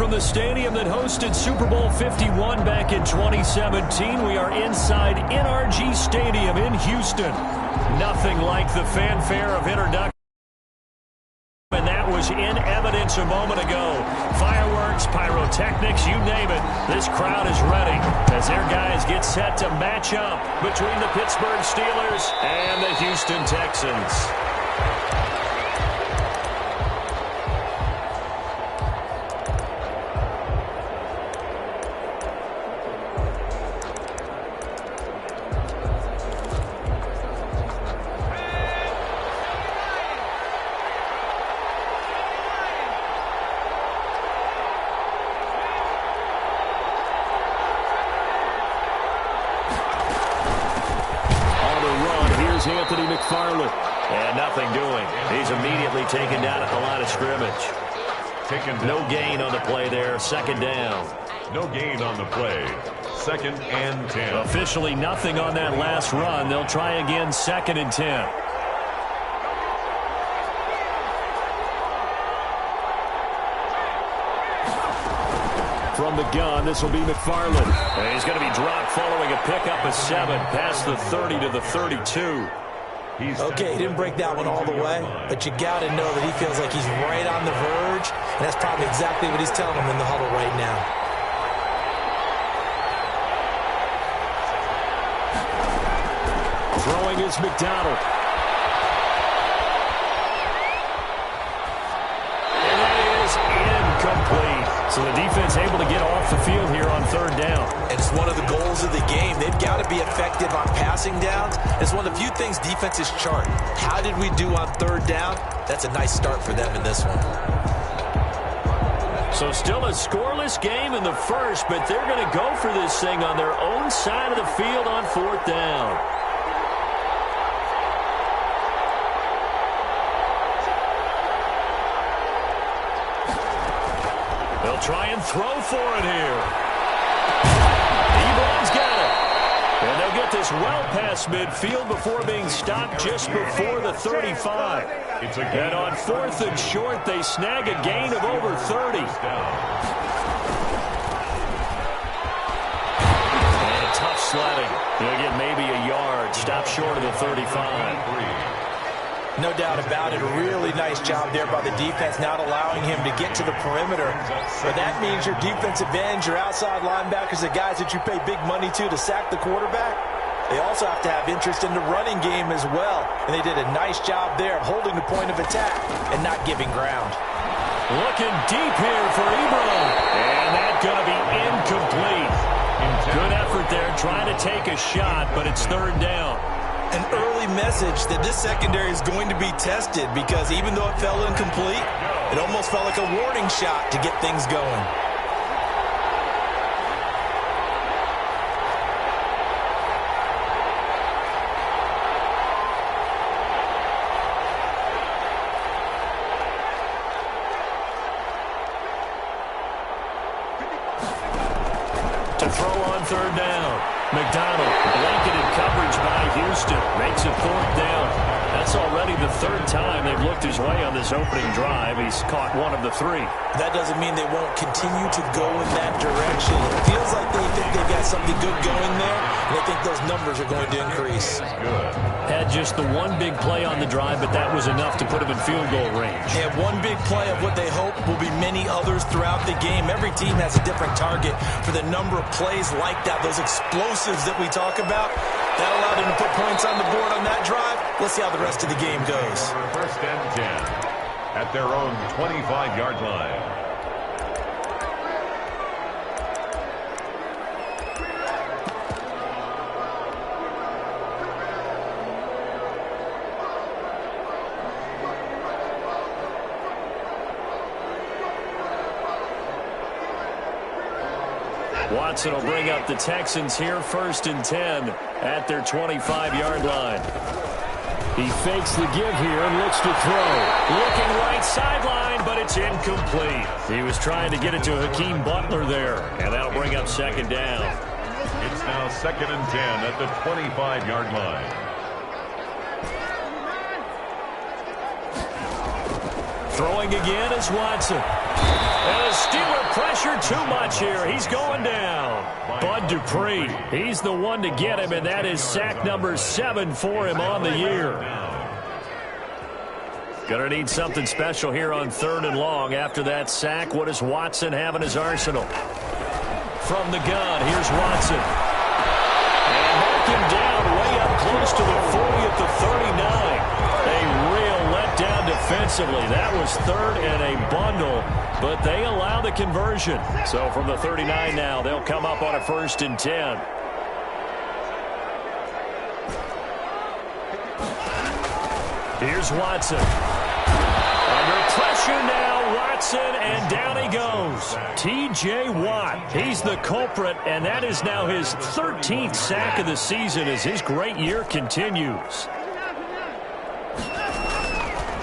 from the stadium that hosted Super Bowl 51 back in 2017. We are inside NRG Stadium in Houston. Nothing like the fanfare of introduction. And that was in evidence a moment ago. Fireworks, pyrotechnics, you name it. This crowd is ready as their guys get set to match up between the Pittsburgh Steelers and the Houston Texans. And nothing doing. He's immediately taken down at the line of scrimmage. No gain on the play there. Second down. No gain on the play. 2nd and 10. Officially nothing on that last run. They'll try again 2nd and 10. From the gun, this will be McFarland. And he's going to be dropped following a pickup of 7 past the 30 to the 32. Okay, he didn't break that one all the way, but you got to know that he feels like he's right on the verge, and that's probably exactly what he's telling him in the huddle right now. Throwing is McDonald. And that is incomplete. So the defense able to get off the field here on 3rd down. It's one of the goals of the game. They've got to be effective on passing downs. It's one of the few things defenses chart. How did we do on 3rd down? That's a nice start for them in this one. So still a scoreless game in the first, but they're going to go for this thing on their own side of the field on 4th down. They'll try and throw for it here. Ebron's got it. And they'll get this well past midfield before being stopped just before the 35. And on 4th and short, they snag a gain of over 30. And a tough sledding. They'll get maybe a yard. Stop short of the 35. No doubt about it. A really nice job there by the defense, not allowing him to get to the perimeter. But that means your defensive ends, your outside linebackers, the guys that you pay big money to sack the quarterback, they also have to have interest in the running game as well. And they did a nice job there of holding the point of attack and not giving ground. Looking deep here for Ebron. And that's going to be incomplete. Good effort there trying to take a shot, but it's 3rd down. An early message that this secondary is going to be tested, because even though it fell incomplete, it almost felt like a warning shot to get things going. To throw on 3rd down. McDonald, blanketed coverage by Houston, makes it 4th down. That's already the 3rd time they've looked his way on this opening drive. He's caught 1 of the 3. That doesn't mean they won't continue to go in that direction. It feels like they think they've got something good going there, and they think those numbers are going to increase. Had just the one big play on the drive, but that was enough to put him in field goal range. Yeah, one big play of what they hope will be many others throughout the game. Every team has a different target for the number of plays like that, those explosives that we talk about. That allowed them to put points on the board on that drive. Let's see how the rest of the game goes. 1st and 10 at their own 25-yard line. Watson will bring up the Texans here, 1st and 10 at their 25-yard line. He fakes the give here and looks to throw. Looking right sideline, but it's incomplete. He was trying to get it to Hakeem Butler there, and that'll bring up 2nd down. It's now 2nd and 10 at the 25-yard line. Throwing again is Watson. And the Steeler pressure too much here. He's going down. Bud Dupree, he's the one to get him, and that is sack number 7 for him on the year. Gonna need something special here on 3rd and long. After that sack, what does Watson have in his arsenal? From the gun, here's Watson. And mark him down way up close to the 40 at the 39. A real letdown defensively. That was 3rd and a bundle, but they allow the conversion. So from the 39 now, they'll come up on a 1st and 10. Here's Watson. Under pressure now, Watson, and down he goes. T.J. Watt, he's the culprit, and that is now his 13th sack of the season as his great year continues.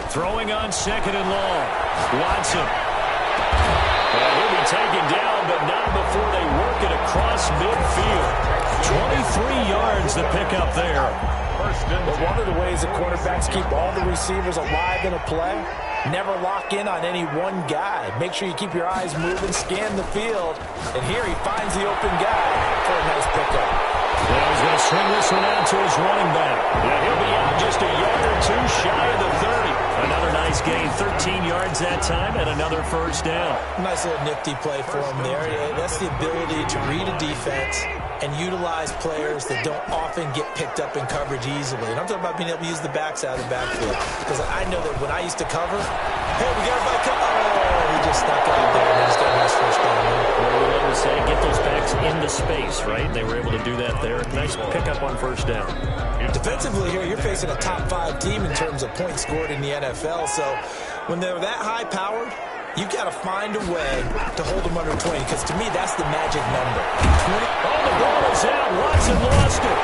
Throwing on 2nd and long. Watson. And he'll be taken down, but not before they work it across midfield. 23 yards to pick up there. But one of the ways the quarterbacks keep all the receivers alive in a play, never lock in on any one guy. Make sure you keep your eyes moving, scan the field, and here he finds the open guy for a nice pickup. Yeah, he's going to swing this one out to his running back. Yeah, he'll be out just a yard or two shy of the 30. Another nice gain, 13 yards that time, and another 1st down. Nice little nifty play for him there. That's the ability to read a defense and utilize players that don't often get picked up in coverage easily. And I'm talking about being able to use the backs out of the backfield. Because I know that when I used to cover, hey, we got everybody cover. Oh, he just stuck out there. And just got a nice 1st down. Well, we love to say, get those backs into space, right? They were able to do that there. Nice pickup on 1st down. Defensively here, you're facing a top 5 team in terms of points scored in the NFL. So when they're that high-powered, you've got to find a way to hold them under 20, because to me, that's the magic number. 20. Oh, the ball is out. Watson lost it.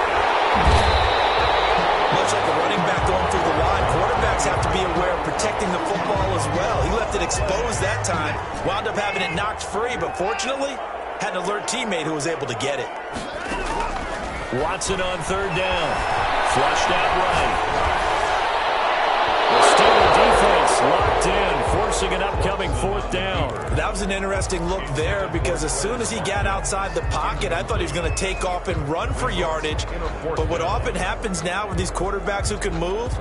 Much like a running back going through the line, quarterbacks have to be aware of protecting the football as well. He left it exposed that time, wound up having it knocked free, but fortunately, had an alert teammate who was able to get it. Watson on 3rd down. Flushed out right. The Steeler defense locked in, forcing an upcoming 4th down. That was an interesting look there, because as soon as he got outside the pocket, I thought he was going to take off and run for yardage. But what often happens now with these quarterbacks who can move,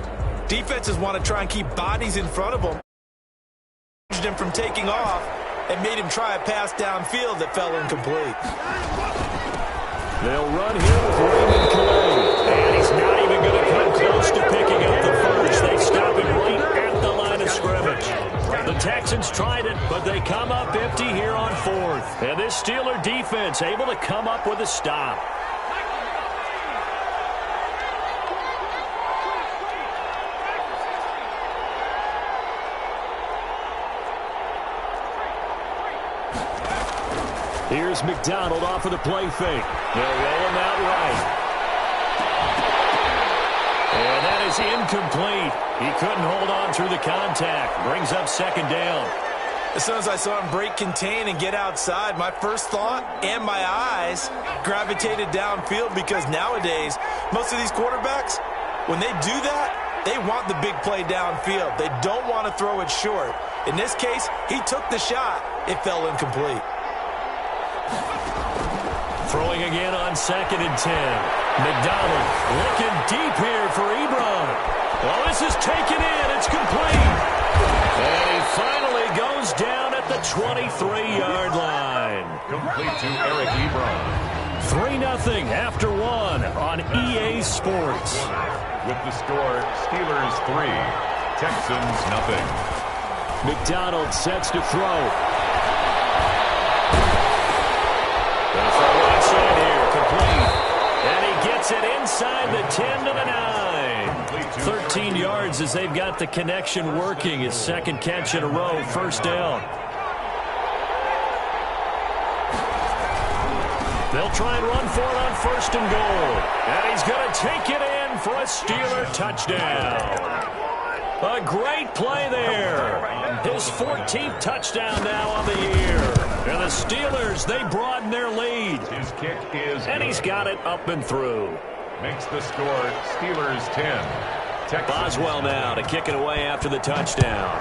defenses want to try and keep bodies in front of them. Him from taking off and made him try a pass downfield that fell incomplete. They'll run here with Raymond Calais. And he's not even going to come close to picking up the 1st. They stop him right at the line of scrimmage. The Texans tried it, but they come up empty here on 4th. And this Steeler defense able to come up with a stop. Here's McDonald off of the play fake. They'll roll him out right. And that is incomplete. He couldn't hold on through the contact. Brings up 2nd down. As soon as I saw him break contain and get outside, my first thought and my eyes gravitated downfield, because nowadays, most of these quarterbacks, when they do that, they want the big play downfield. They don't want to throw it short. In this case, he took the shot. It fell incomplete. Throwing again on 2nd and 10. McDonald looking deep here for Ebron. Well, this is taken in. It's complete. And he finally goes down at the 23-yard line. Complete to Eric Ebron. 3-0 after 1 on EA Sports. With the score, Steelers 3, Texans 0. McDonald sets to throw. Complete. And he gets it inside the 10 to the 9. 13 yards as they've got the connection working. His 2nd catch in a row, 1st down. They'll try and run for it on 1st and goal. And he's going to take it in for a Steeler touchdown. A great play there. His 14th touchdown now on the year. And the Steelers, they broaden their lead. His kick is and he's got it up and through. Makes the score Steelers 10. Texans Boswell now to kick it away after the touchdown.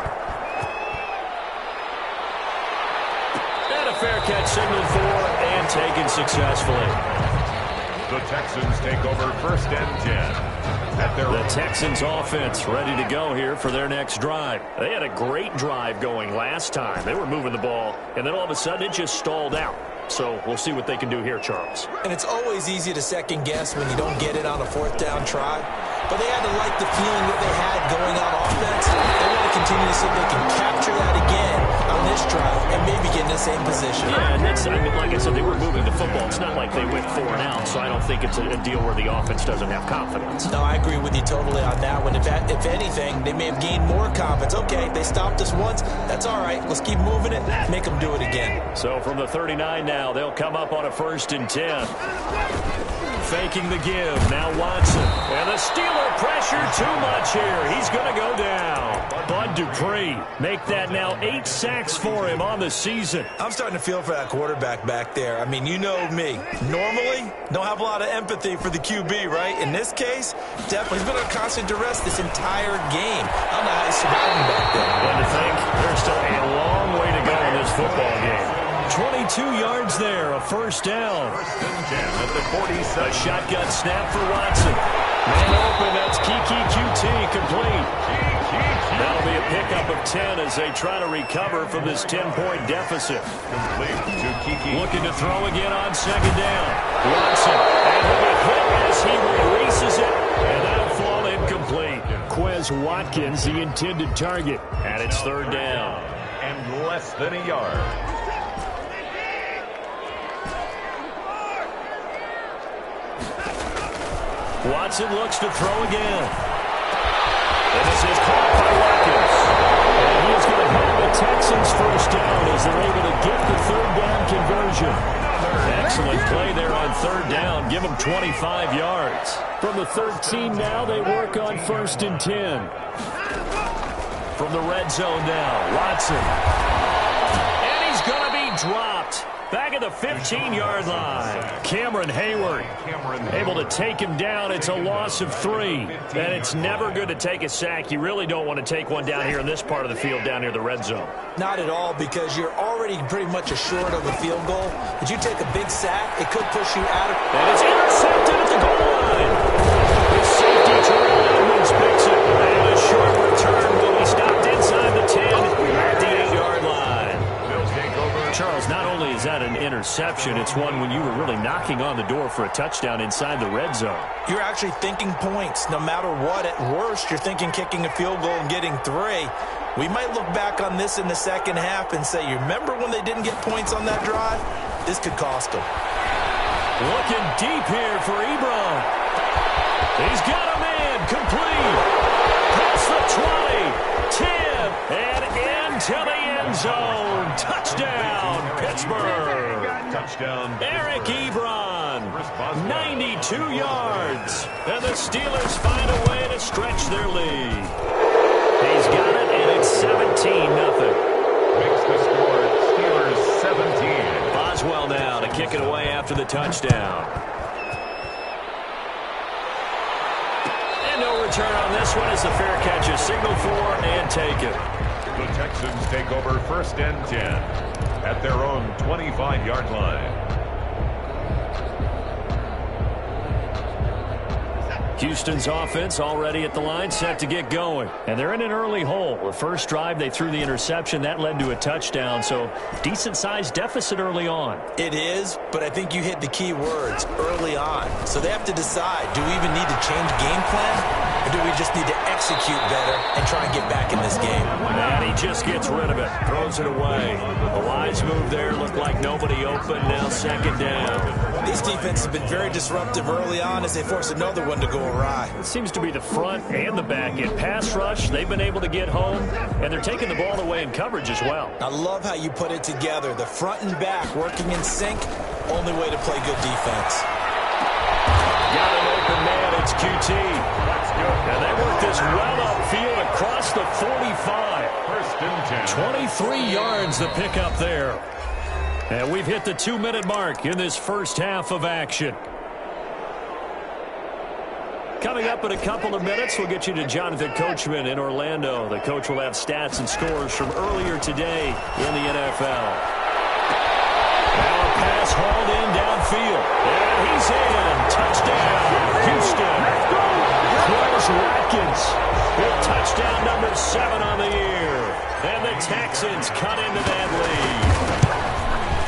fair catch signaled for and taken successfully. The Texans take over 1st and 10. The Texans offense ready to go here for their next drive. They had a great drive going last time. They were moving the ball, and then all of a sudden it just stalled out. So we'll see what they can do here, Charles. And it's always easy to second guess when you don't get it on a 4th down try. But they had to like the feeling that they had going on offense. They want to continue to see if they can capture that again on this drive and maybe get in the same position. Yeah, and that's, I mean, like I said, they were moving the football. It's not like they went 4 and out, so I don't think it's a deal where the offense doesn't have confidence. No, I agree with you totally on that one. If anything, they may have gained more confidence. Okay, they stopped us once. That's all right. Let's keep moving it. Make them do it again. So from the 39 now, they'll come up on a 1st and 10. Faking the give. Now Watson. And the Steeler pressure too much here. He's going to go down. Bud Dupree. Make that now 8 sacks for him on the season. I'm starting to feel for that quarterback back there. I mean, you know me. Normally, don't have a lot of empathy for the QB, right? In this case, definitely. He's been on constant duress this entire game. I don't know how he's surviving back there. And to think, there's still a long way to go in this football game. 22 yards there, a 1st down. 1st and 10 at the 47. A shotgun snap for Watson. Man open, that's Kiki QT complete. That'll be a pickup of 10 as they try to recover from this 10-point deficit. Complete to Kiki. Looking to throw again on 2nd down. Watson, and he'll be hit as he releases it, and that'll fall incomplete. Quez Watkins, the intended target, and it's 3rd down. And less than a yard. Watson looks to throw again. And this is caught by Watkins. And he's going to help the Texans 1st down as they're able to get the 3rd down conversion. Excellent play there on 3rd down. Give them 25 yards. From the 13 now, they work on 1st and 10. From the red zone now, Watson. And he's going to be dropped. Back at the 15-yard line. Cameron Hayward able to take him down. It's a loss of 3. And it's never good to take a sack. You really don't want to take one down here in this part of the field down near the red zone. Not at all, because you're already pretty much assured of a field goal. If you take a big sack, it could push you out of... And it's intercepted at the goal line. The safety Terrell Edmonds picks it. And a short return will be stopped inside the 10 at the 8-yard line. Charles, not only is that an interception, it's one when you were really knocking on the door for a touchdown inside the red zone. You're actually thinking points. No matter what, at worst, you're thinking kicking a field goal and getting 3. We might look back on this in the second half and say, you remember when they didn't get points on that drive? This could cost them. Looking deep here for Ebron. He's got a man complete. Past the 20, 10, and into the end zone. Touchdown, Pittsburgh. Touchdown. Eric Ebron, 92 yards. And the Steelers find a way to stretch their lead. He's got it, and it's 17-0. Makes the score Steelers 17. Boswell now to kick it away after the touchdown. And no return on this one as the fair catch is signaled for and taken. The Texans take over 1st and 10 at their own 25-yard line. Houston's offense already at the line, set to get going. And they're in an early hole. The first drive, they threw the interception. That led to a touchdown, so decent-sized deficit early on. It is, but I think you hit the key words, early on. So they have to decide, do we even need to change game plan? Or do we just need to execute better and try and get back in this game? And he just gets rid of it, throws it away. A wise move there, looked like nobody open, now 2nd down. This defense has been very disruptive early on as they force another one to go awry. It seems to be the front and the back end. Pass rush, they've been able to get home, and they're taking the ball away in coverage as well. I love how you put it together. The front and back working in sync, only way to play good defense. Got an open man, it's QT. And they work this well upfield across the 45. 1st and 10. 23 yards the pickup there. And we've hit the 2-minute mark in this first half of action. Coming up in a couple of minutes, we'll get you to Jonathan Coachman in Orlando. The coach will have stats and scores from earlier today in the NFL. pass hauled in downfield. And he's in. Touchdown, Houston. Chris Watkins with touchdown number 7 on the year. And the Texans cut into that lead.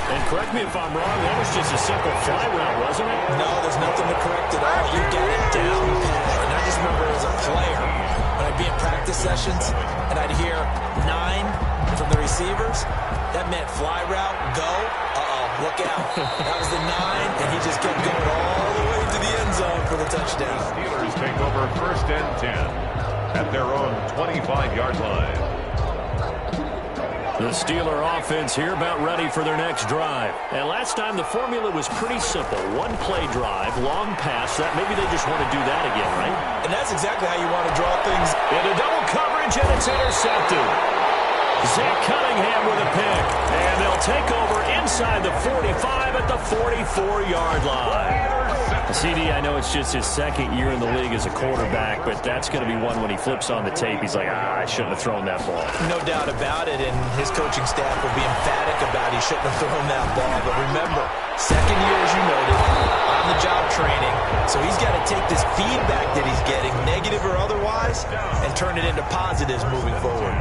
And correct me if I'm wrong, that was just a simple fly route, wasn't it? No, there's nothing to correct at all. You got it down. And I just remember as a player, when I'd be in practice sessions, and I'd hear 9 from the receivers, that meant fly route, go, look out. That was the 9, and he just kept going all the way to the end zone for the touchdown. Steelers take over first and 10 at their own 25-yard line. The Steeler offense here about ready for their next drive. And last time the formula was pretty simple. One-play drive, long pass. That maybe they just want to do that again, right? And that's exactly how you want to draw things. Into double coverage, and it's intercepted. Zach Cunningham with a pick. And they'll take over inside the 45 at the 44-yard line. CD, I know it's just his second year in the league as a quarterback, but that's going to be one when he flips on the tape. He's like, I shouldn't have thrown that ball. No doubt about it, and his coaching staff will be emphatic about he shouldn't have thrown that ball. But remember, second year, as you noted, on-the-job training, so he's got to take this feedback that he's getting, negative or otherwise, and turn it into positives moving forward.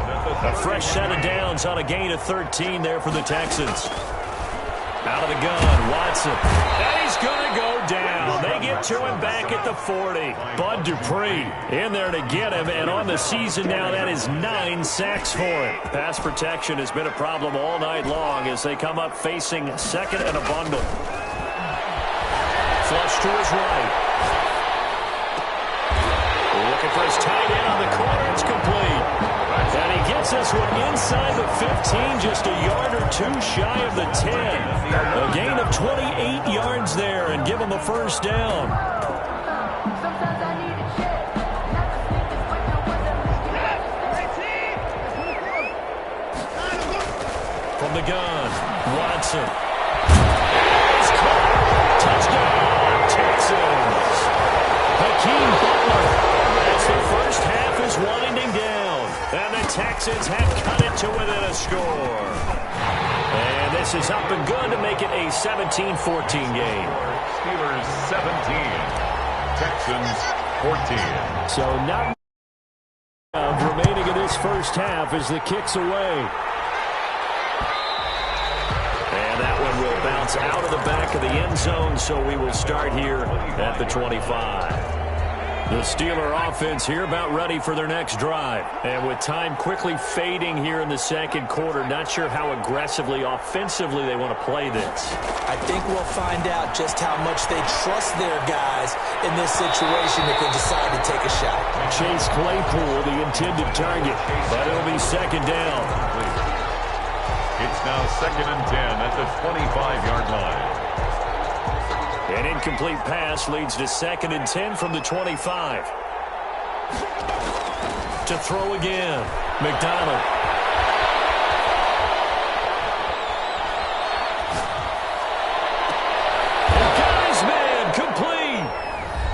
A fresh set of downs on a gain of 13 there for the Texans. Out of the gun, Watson. And he's going to go down. They get to him back at the 40. Bud Dupree in there to get him, and on the season now, that is 9 sacks for him. Pass protection has been a problem all night long as they come up facing second and a bundle. Flush to his right. Looking for his tight end on the corner. It's complete. And he gets this one inside the 15, just a yard or 2 shy of the 10. A gain of 28 yards there and give him a first down. From the gun, Watson. It's caught. Touchdown, Texans. Hakeem Butler. As the first half is winding down. And the Texans have cut it to within a score. And this is up and good to make it a 17-14 game. Steelers 17, Texans 14. So not remaining in this first half as the kick's away. And that one will bounce out of the back of the end zone, so we will start here at the 25. The Steeler offense here about ready for their next drive. And with time quickly fading here in the second quarter, not sure how aggressively, offensively they want to play this. I think we'll find out just how much they trust their guys in this situation if they decide to take a shot. Chase Claypool, the intended target, but it'll be second down. It's now second and 10 at the 25-yard line. An incomplete pass leads to second and 10 from the 25. To throw again, McDonald. Guy's man, complete.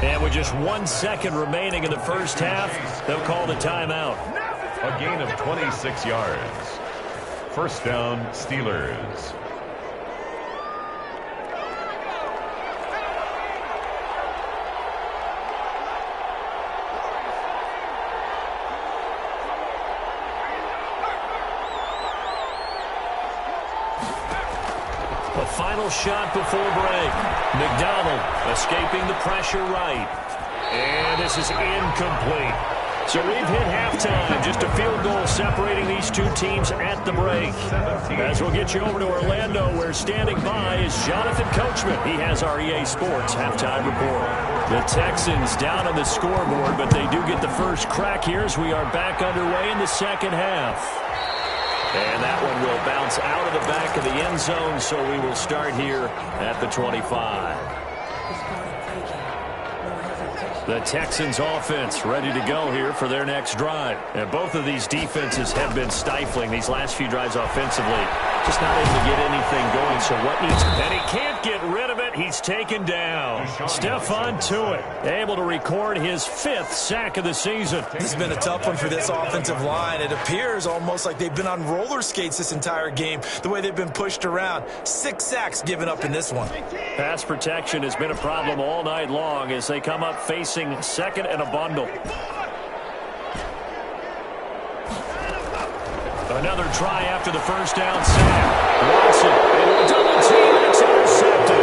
And with just 1 second remaining in the first half, they'll call the timeout. A gain of 26 yards. First down, Steelers. A final shot before break. McDonald escaping the pressure right. And this is incomplete. So we've hit halftime. Just a field goal separating these two teams at the break. As we'll get you over to Orlando, where standing by is Jonathan Coachman. He has our EA Sports halftime report. The Texans down on the scoreboard, but they do get the first crack here as we are back underway in the second half. And that one will bounce out of the back of the end zone, so we will start here at the 25. The Texans offense ready to go here for their next drive. And both of these defenses have been stifling these last few drives offensively. Just not able to get anything going, so what needs... And he can't get rid of it. but he's taken down. Stephon Tuitt able to record his 5th sack of the season. This has been a tough one for this offensive line. It appears almost like they've been on roller skates this entire game, the way they've been pushed around. 6 sacks given up in this one. Pass protection has been a problem all night long as they come up facing 2nd and a bundle. Another try after the first down sack. Watson, double team, it's intercepted.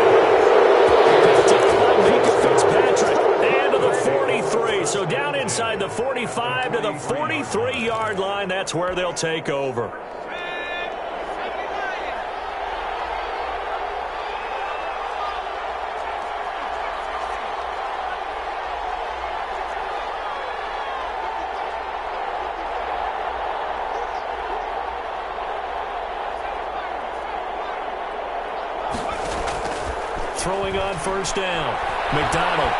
Picked up by Minka Fitzpatrick. And to the 43. So down inside the 45 to the 43-yard line. That's where they'll take over. Throwing on first down. McDonald.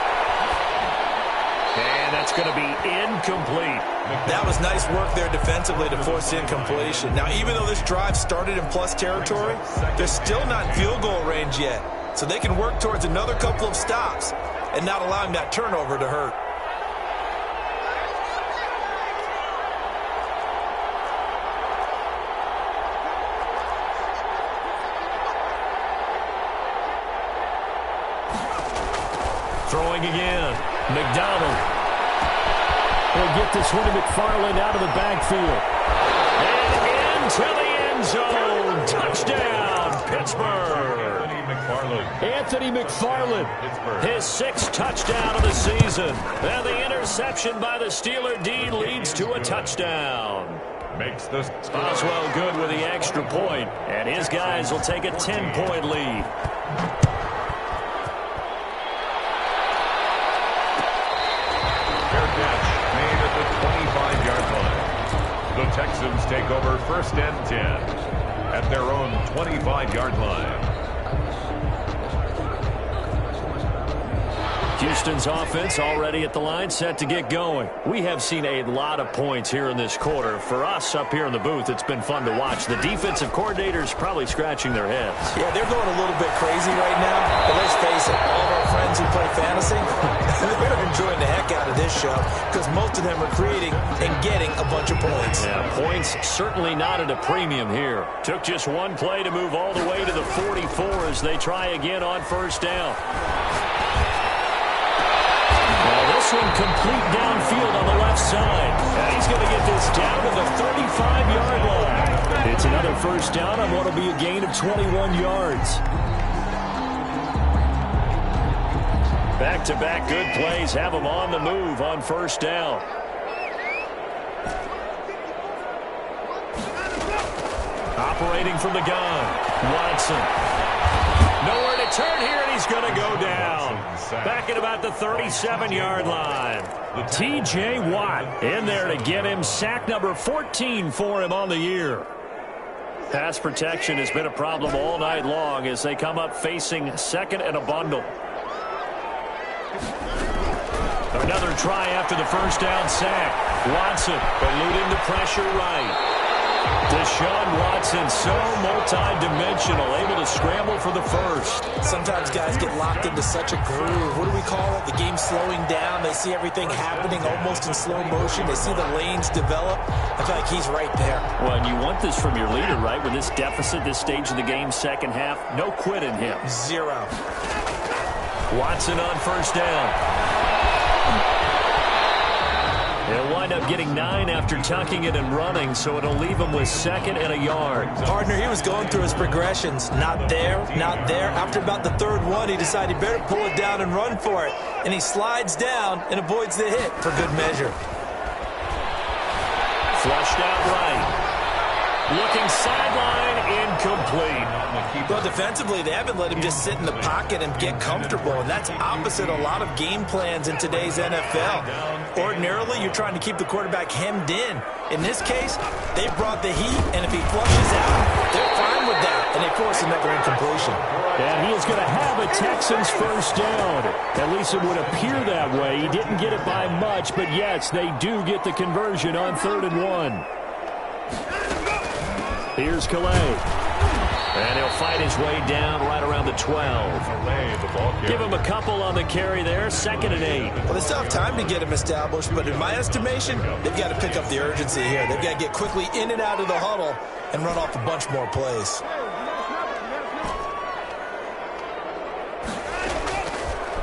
And that's going to be incomplete. That was nice work there defensively to force incompletion. Now, even though this drive started in plus territory, they're still not in field goal range yet. So they can work towards another couple of stops and not allowing that turnover to hurt. Throwing again. McDonald. He'll get this one to McFarland out of the backfield. And into the end zone. Touchdown, Pittsburgh. Anthony McFarland. His 6th touchdown of the season. And the interception by the Steeler D leads to a touchdown. Makes this Boswell good with the extra point. And his guys will take a 10-point lead. The Texans take over 1st and 10 at their own 25-yard line. Houston's offense already at the line, set to get going. We have seen a lot of points here in this quarter. For us up here in the booth, it's been fun to watch. The defensive coordinators probably scratching their heads. Yeah, they're going a little bit crazy right now. But let's face it, all of our friends who play fantasy, they're enjoying the heck out of this show because most of them are creating and getting a bunch of points. Yeah, points certainly not at a premium here. Took just one play to move all the way to the 44 as they try again on first down. This one complete downfield on the left side. And he's going to get this down to the 35-yard line. It's another first down on what will be a gain of 21 yards. Back-to-back good plays have them on the move on first down. Operating from the gun. Watson. Nowhere to turn here, and he's going to go down. Back at about the 37-yard line. T.J. Watt in there to get him sack number 14 for him on the year. Pass protection has been a problem all night long as they come up facing 2nd and a bundle. Another try after the first down sack. Watson eluding the pressure right. Deshaun Watson, so multi-dimensional, able to scramble for the first. Sometimes guys get locked into such a groove. What do we call it? The game slowing down. They see everything happening almost in slow motion. They see the lanes develop. I feel like he's right there. Well, and you want this from your leader, right? With this deficit, this stage of the game, second half, no quit in him. 0. Watson on first down. They'll wind up getting 9 after tucking it and running, so it'll leave him with 2nd and a yard. Partner, he was going through his progressions. Not there, not there. After about the 3rd one, he decided he better pull it down and run for it. And he slides down and avoids the hit for good measure. Flushed out right. Looking sideline, incomplete. Well, defensively, they haven't let him just sit in the pocket and get comfortable, and that's opposite a lot of game plans in today's NFL. Ordinarily, you're trying to keep the quarterback hemmed in. In this case, they brought the heat, and if he flushes out, they're fine with that, and they force another incompletion. And he is going to have a Texans first down. At least it would appear that way. He didn't get it by much, but yes, they do get the conversion on 3rd and 1. Here's Calais. And he'll fight his way down right around the 12. Give him a couple on the carry there, 2nd and 8. Well, they still have time to get him established, but in my estimation, they've got to pick up the urgency here. They've got to get quickly in and out of the huddle and run off a bunch more plays.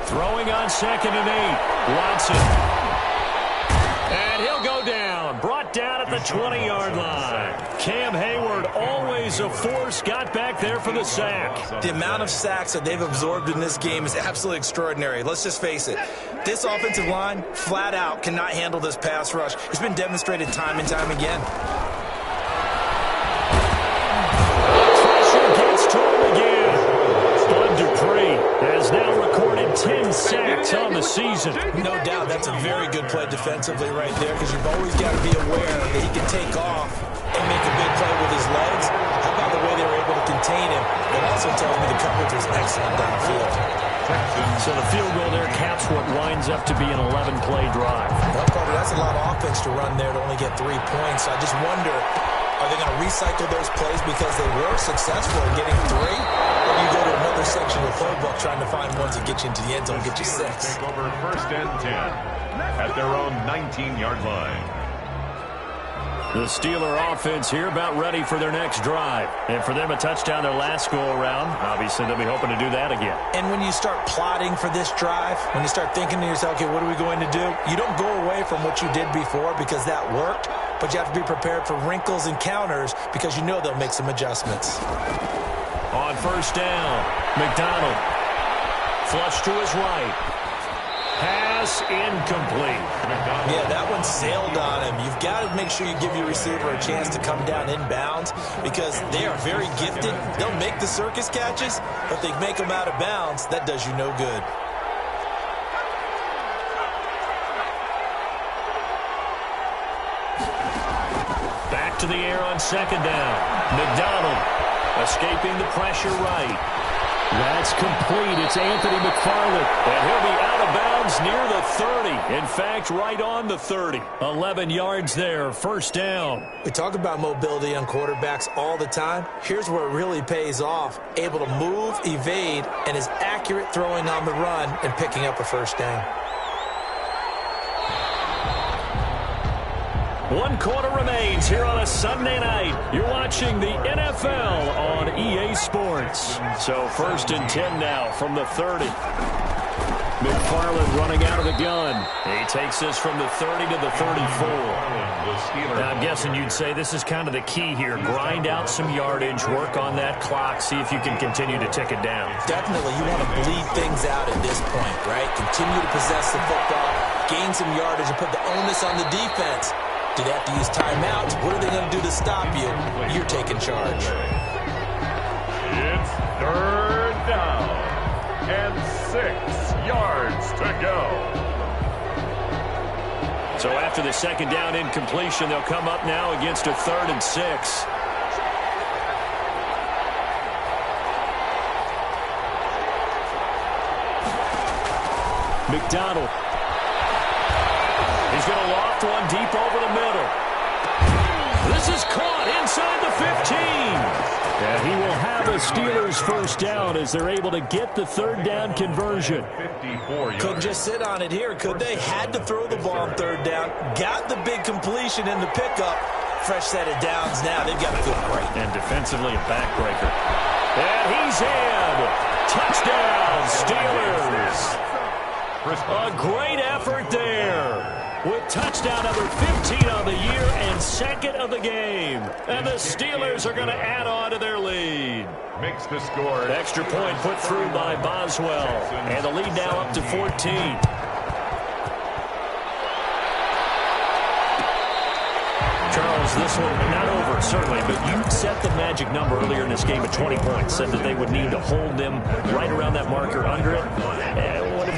Throwing on 2nd and 8. Watson. And he'll go down. Brought down at the 20-yard line. Cam Hayward, always a force, got back there for the sack. The amount of sacks that they've absorbed in this game is absolutely extraordinary. Let's just face it. This offensive line, flat out, cannot handle this pass rush. It's been demonstrated time and time again. Pressure gets to him again. Bud Dupree has now recorded 10 sacks on the season. No doubt that's a very good play defensively right there, because you've always got to be aware that he can take off and make a big play with his legs. How about the way they were able to contain him? It also tells me the coverage was excellent downfield. So the field goal there caps what winds up to be an 11-play drive. Well, Carter, that's a lot of offense to run there to only get 3 points. I just wonder, are they going to recycle those plays because they were successful in getting 3? Or do you go to another section of the playbook trying to find ones that get you into the end zone, get you 6? Take over 1st and 10 at their own 19-yard line. The Steeler offense here about ready for their next drive. And for them, a touchdown their last go-around. Obviously, they'll be hoping to do that again. And when you start plotting for this drive, when you start thinking to yourself, okay, what are we going to do? You don't go away from what you did before because that worked, but you have to be prepared for wrinkles and counters because you know they'll make some adjustments. On 1st down, McDonald. Flush to his right. Pass incomplete. Yeah, that one sailed on him. You've got to make sure you give your receiver a chance to come down inbounds because they are very gifted. They'll make the circus catches, but they make them out of bounds. That does you no good. Back to the air on 2nd down. McDonald escaping the pressure right. That's complete. It's Anthony McFarland. And he'll be out of bounds near the 30. In fact, right on the 30. 11 yards there. 1st down. We talk about mobility on quarterbacks all the time. Here's where it really pays off. Able to move, evade, and is accurate throwing on the run and picking up a 1st down. 1 quarter remains here on a Sunday night. You're watching the NFL on EA Sports. So 1st and 10 now from the 30. McFarland running out of the gun. He takes this from the 30 to the 34. Now, I'm guessing you'd say this is kind of the key here. Grind out some yardage, work on that clock, see if you can continue to tick it down. Definitely, you want to bleed things out at this point, right? Continue to possess the football, gain some yardage, and put the onus on the defense. Do they have to use timeouts? What are they going to do to stop you? You're taking charge. It's 3rd down and 6 yards to go. So after the 2nd down incompletion, they'll come up now against a 3rd and 6. McDonald. He's going to loft one deep over the middle. This is caught inside the 15. And he will have a Steelers 1st down as they're able to get the 3rd down conversion. 54 yards. Couldn't just sit on it here, could they? Had to throw the ball on 3rd down. Got the big completion in the pickup. Fresh set of downs now. They've got to feel great. And defensively a backbreaker. And he's in. Touchdown, Steelers. A great effort there. With touchdown number 15 on the year and 2nd of the game. And the Steelers are going to add on to their lead. Makes the score. Extra point put through by Boswell. And the lead now up to 14. Charles, this one not over, certainly, but you set the magic number earlier in this game at 20 points, said that they would need to hold them right around that marker under it.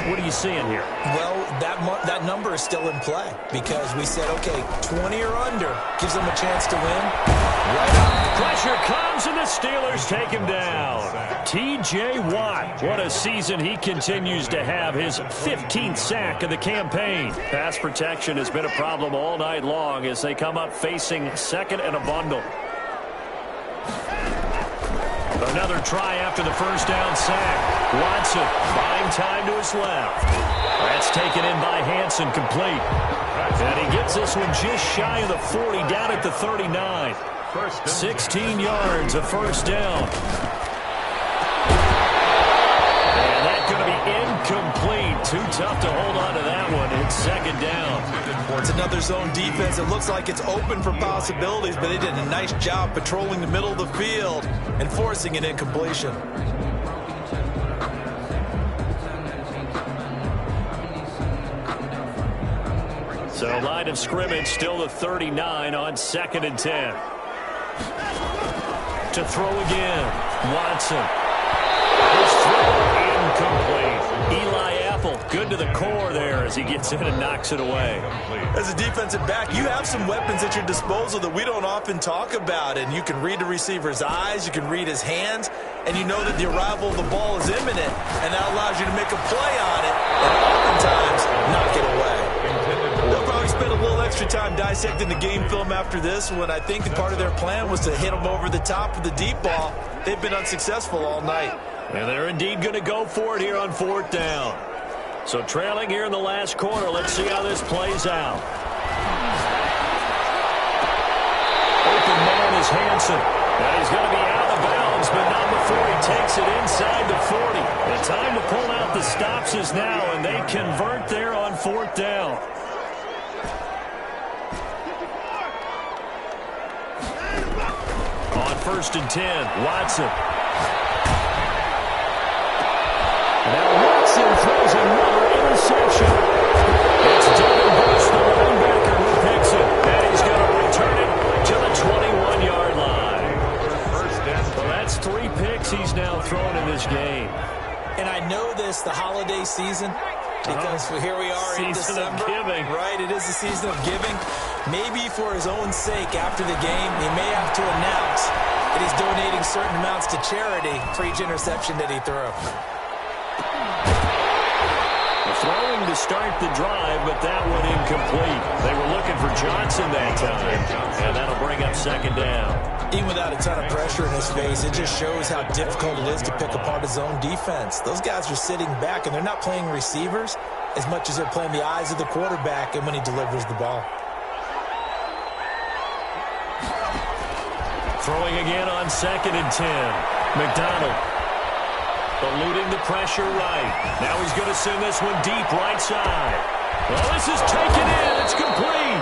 What are you seeing here? Well, that number is still in play because we said, okay, 20 or under gives them a chance to win. Right on. Pressure comes and the Steelers take him down. T.J. Watt, what a season he continues to have, his 15th sack of the campaign. Pass protection has been a problem all night long as they come up facing 2nd and a bundle. Another try after the 1st down sack. Watson buying time to his left. That's taken in by Hansen, complete. And he gets this one just shy of the 40, down at the 39. 16 yards, a first down. And that's going to be incomplete. Too tough to hold on to that one. It's second down. It's another zone defense. It looks like it's open for possibilities, but they did a nice job patrolling the middle of the field and forcing an incompletion. So line of scrimmage still the 39 on 2nd and 10. To throw again. Watson. His throw incomplete. Eli Apple good to the core there as he gets in and knocks it away. As a defensive back, you have some weapons at your disposal that we don't often talk about. And you can read the receiver's eyes, you can read his hands, and you know that the arrival of the ball is imminent. And that allows you to make a play on it and oftentimes knock it away. They'll probably spend a little extra time dissecting the game film after this when I think part of their plan was to hit them over the top with the deep ball. They've been unsuccessful all night. And they're indeed going to go for it here on 4th down. So trailing here in the last quarter. Let's see how this plays out. Open man is Hansen. And he's going to be out of bounds, but not before he takes it inside the 40. The time to pull out the stops is now, and they convert there on 4th down. On 1st and 10, Watson. Now Watson throws another interception. It's DavidDaGamerGod's, the linebacker, who picks it. And he's going to return it to the 21-yard line. So that's 3 picks he's now thrown in this game. And I know this, the holiday season, because here we are in December. Season of giving. Right, it is the season of giving. Maybe for his own sake after the game, he may have to announce that he's donating certain amounts to charity for each interception that he threw. Throwing to start the drive, but that one incomplete. They were looking for Johnson that time, and that'll bring up 2nd down. Even without a ton of pressure in his face, it just shows how difficult it is to pick apart his own defense. Those guys are sitting back, and they're not playing receivers as much as they're playing the eyes of the quarterback and when he delivers the ball. Throwing again on 2nd and 10. McDonald. Eluding the pressure right. Now he's going to send this one deep right side. Well, this is taken in. It's complete.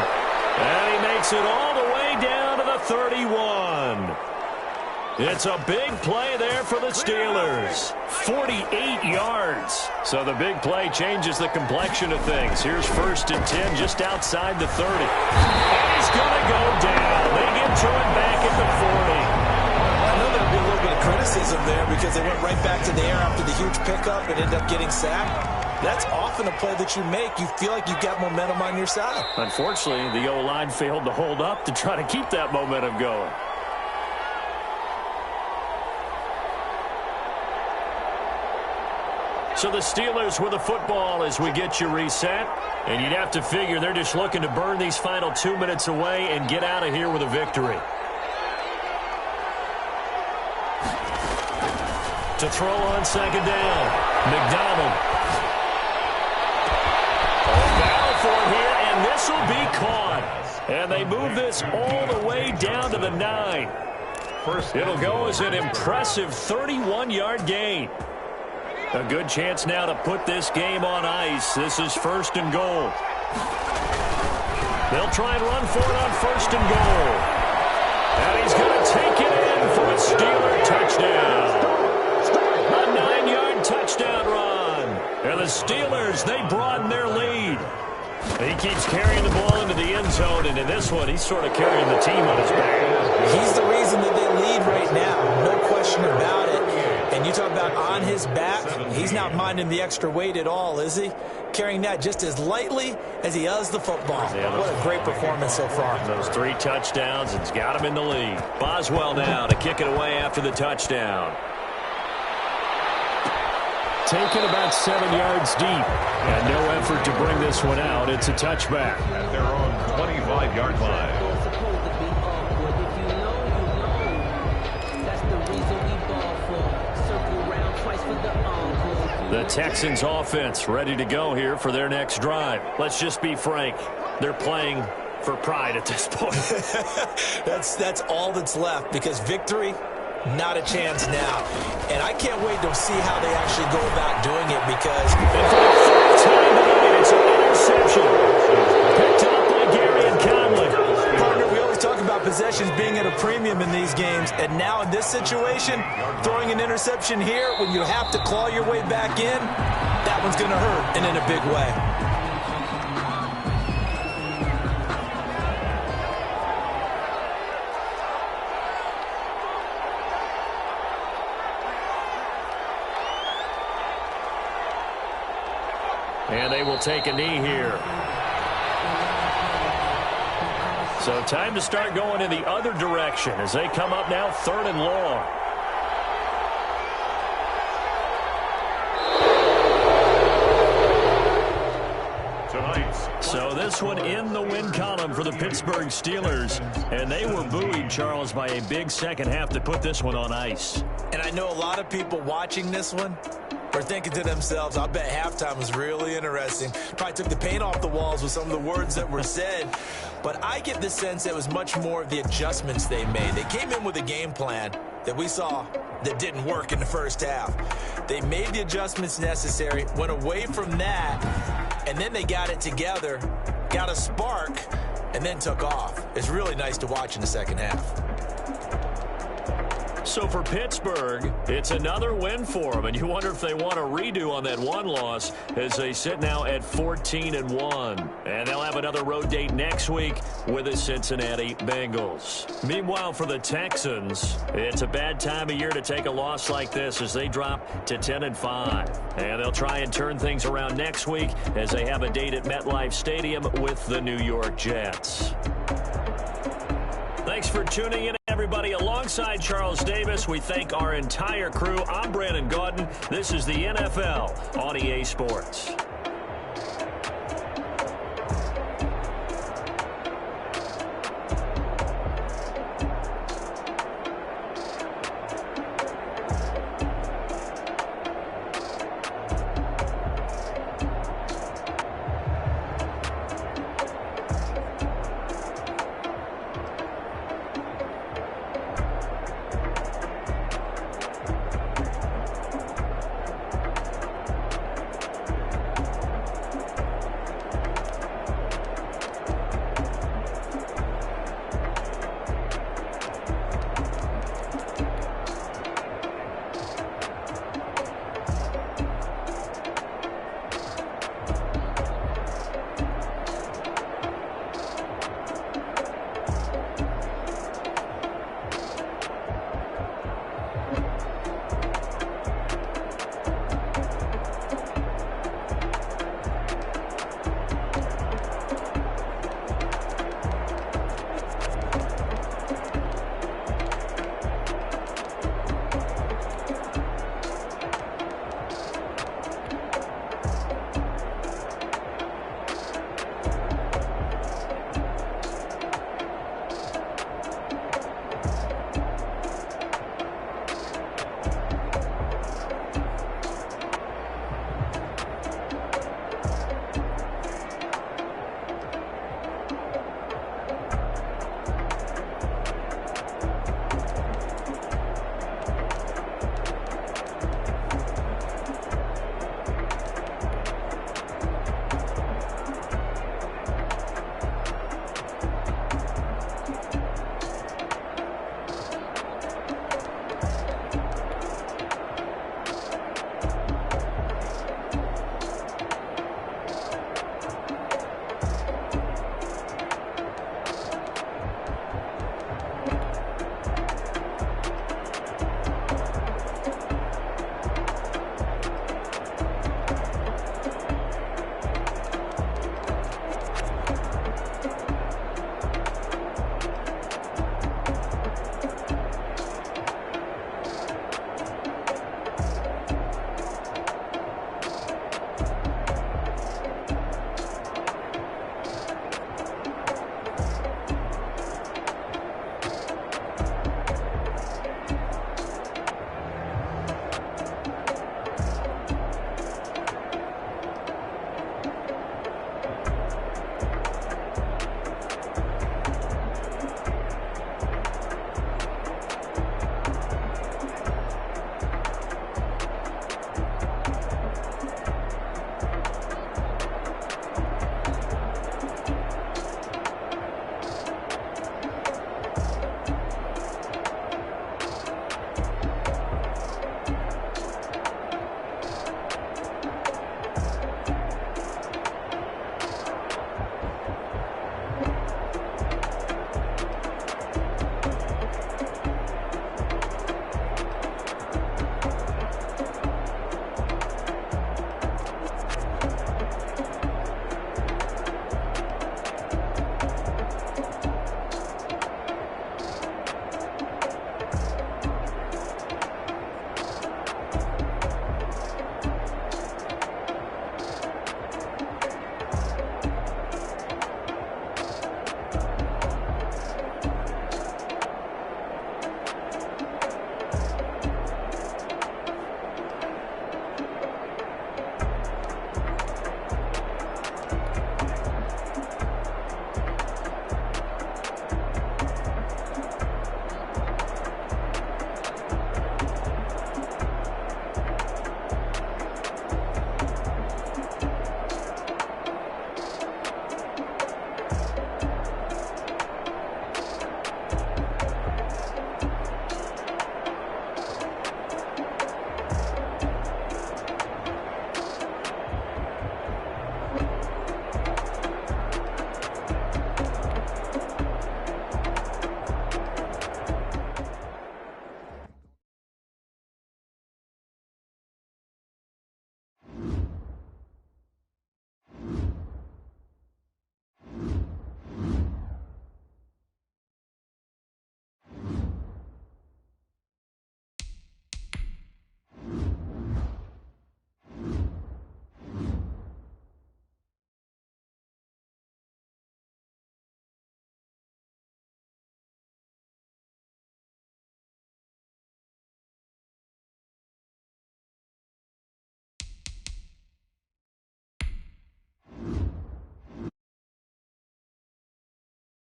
And he makes it all the way down to the 31. It's a big play there for the Steelers. 48 yards. So the big play changes the complexion of things. Here's 1st and 10 just outside the 30. And he's going to go down. They get to him back at the 40. I know there'll be a little bit of criticism there because they went right back to the air after the huge pickup and ended up getting sacked. That's often a play that you make. You feel like you've got momentum on your side. Unfortunately, the O-line failed to hold up to try to keep that momentum going. So the Steelers with the football as we get you reset. And you'd have to figure they're just looking to burn these final 2 minutes away and get out of here with a victory. To throw on 2nd down, McDonald. Battle for it here, and this will be caught. And they move this all the way down to the 9. It'll go as an impressive 31-yard gain. A good chance now to put this game on ice. This is 1st and goal. They'll try and run for it on 1st and goal. And he's going to take it in for a Steeler touchdown. A 9-yard touchdown run. And the Steelers, they broaden their lead. He keeps carrying the ball into the end zone, and in this one, he's sort of carrying the team on his back. He's the reason that they lead right now. No question about it. And you talk about on his back, he's not minding the extra weight at all, is he? Carrying that just as lightly as he does the football. Yeah, what a great performance so far. Those 3 touchdowns, it's got him in the lead. Boswell now to kick it away after the touchdown. Taken about 7 yards deep. And no effort to bring this one out. It's a touchback. At their own 25-yard line. The Texans offense ready to go here for their next drive. Let's just be frank. They're playing for pride at this point. That's all that's left, because victory, not a chance now. And I can't wait to see how they actually go about doing it, because and for the third time tonight, it's an interception. Picked up by Gary and Conley. Partner, we always talk about possessions being at a premium in these games, and now in this situation, throwing an interception here when you have to claw your way back in, that one's going to hurt, and in a big way. And they will take a knee here. So time to start going in the other direction as they come up now 3rd and long. So this one in the win column for the Pittsburgh Steelers. And they were buoyed, Charles, by a big second half to put this one on ice. And I know a lot of people watching this one are thinking to themselves, I bet halftime was really interesting. Probably took the paint off the walls with some of the words that were said. But I get the sense it was much more of the adjustments they made. They came in with a game plan that we saw that didn't work in the first half. They made the adjustments necessary, went away from that, and then they got it together, got a spark, and then took off. It's really nice to watch in the second half. So for Pittsburgh, it's another win for them, and you wonder if they want a redo on that one loss as they sit now at 14-1. And they'll have another road date next week with the Cincinnati Bengals. Meanwhile, for the Texans, it's a bad time of year to take a loss like this as they drop to 10-5. And they'll try and turn things around next week as they have a date at MetLife Stadium with the New York Jets. Thanks for tuning in, everybody. Alongside Charles Davis, we thank our entire crew. I'm Brandon Gaudin. This is the NFL on EA Sports.